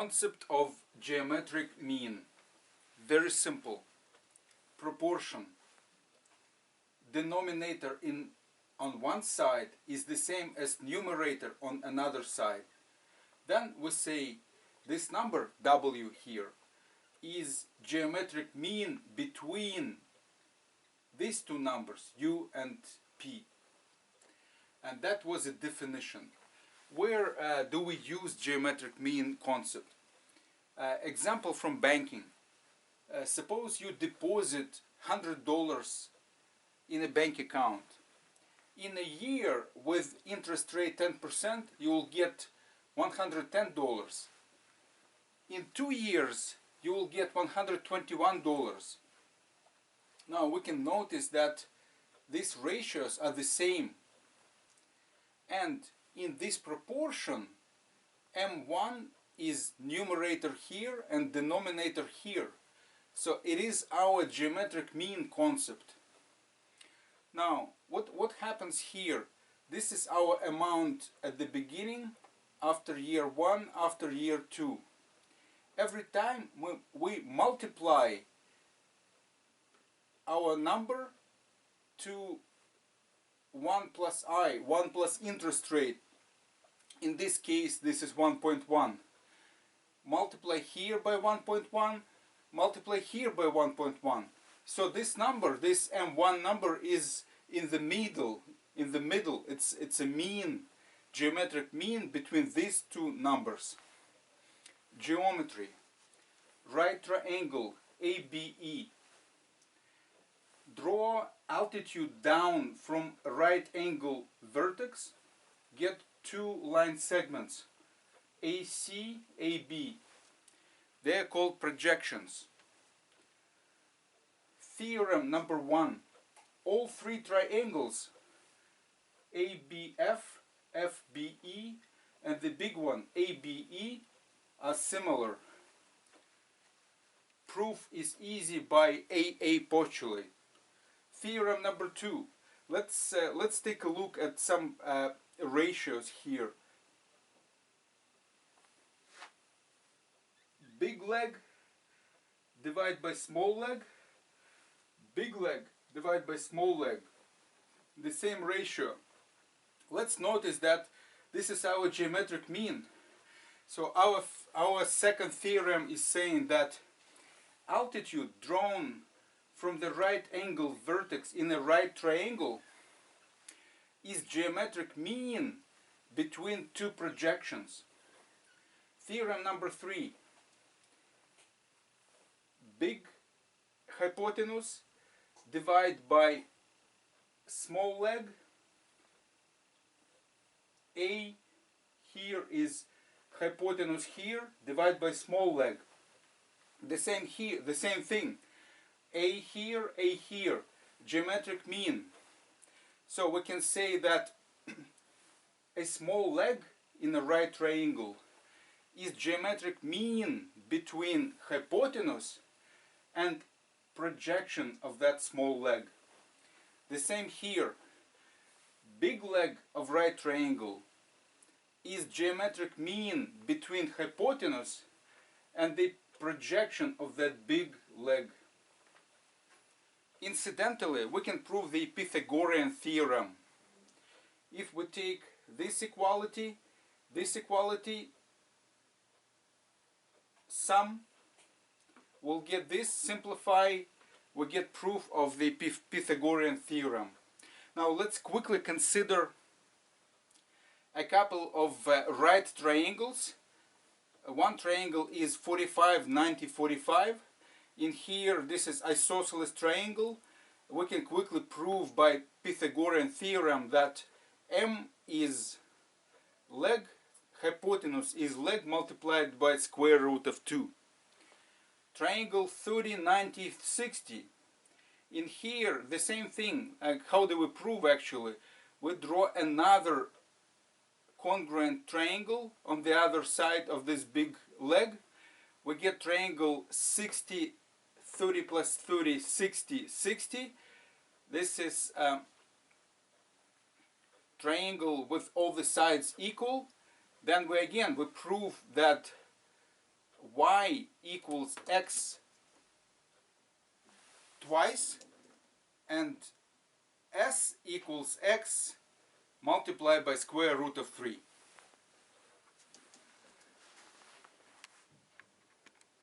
Concept of geometric mean. Very simple. Proportion. Denominator on one side is the same as numerator on another side. Then we say this number W here is geometric mean between these two numbers, U and P. And that was a definition. Where do we use geometric mean concept? Example from banking. Suppose you deposit $100 in a bank account. In a year with interest rate 10%, you will get $110. In 2 years, you will get $121. Now we can notice that these ratios are the same. And in this proportion, M1 is numerator here and denominator here. So it is our geometric mean concept. Now, what happens here? This is our amount at the beginning, after year 1, after year 2. Every time we multiply our number to 1 plus I, 1 plus interest rate. In this case, this is 1.1. Multiply here by 1.1, multiply here by 1.1. So this number, this M1 number, is in the middle. It's a mean, geometric mean between these two numbers. Geometry. Right triangle ABE. Draw altitude down from right angle vertex. Get two line segments, AC, AB. They are called projections. Theorem number 1. All three triangles, ABF, FBE, and the big one, ABE, are similar. Proof is easy by AA postulate. Theorem number 2. Let's take a look at some ratios here. Big leg divided by small leg. Big leg divided by small leg. The same ratio. Let's notice that this is our geometric mean. So our second theorem is saying that altitude drawn from the right angle vertex in a right triangle is geometric mean between two projections. Theorem number 3. Big hypotenuse divided by small leg. A here is hypotenuse here divided by small leg. The same here, the same thing. A here, geometric mean. So we can say that a small leg in a right triangle is geometric mean between hypotenuse and projection of that small leg. The same here. Big leg of right triangle is geometric mean between hypotenuse and the projection of that big leg. Incidentally, we can prove the Pythagorean Theorem. If we take this equality, sum, we'll get this, simplify, we get proof of the Pythagorean Theorem. Now let's quickly consider a couple of right triangles. One triangle is 45, 90, 45. In here, this is isosceles triangle. We can quickly prove by Pythagorean theorem that M is leg, hypotenuse is leg multiplied by square root of 2. Triangle 30, 90, 60. In here, the same thing. How do we prove actually? We draw another congruent triangle on the other side of this big leg. We get triangle 60, 30 plus 30, 60, 60. This is triangle with all the sides equal. Then we prove that y equals x twice and s equals x multiplied by square root of 3.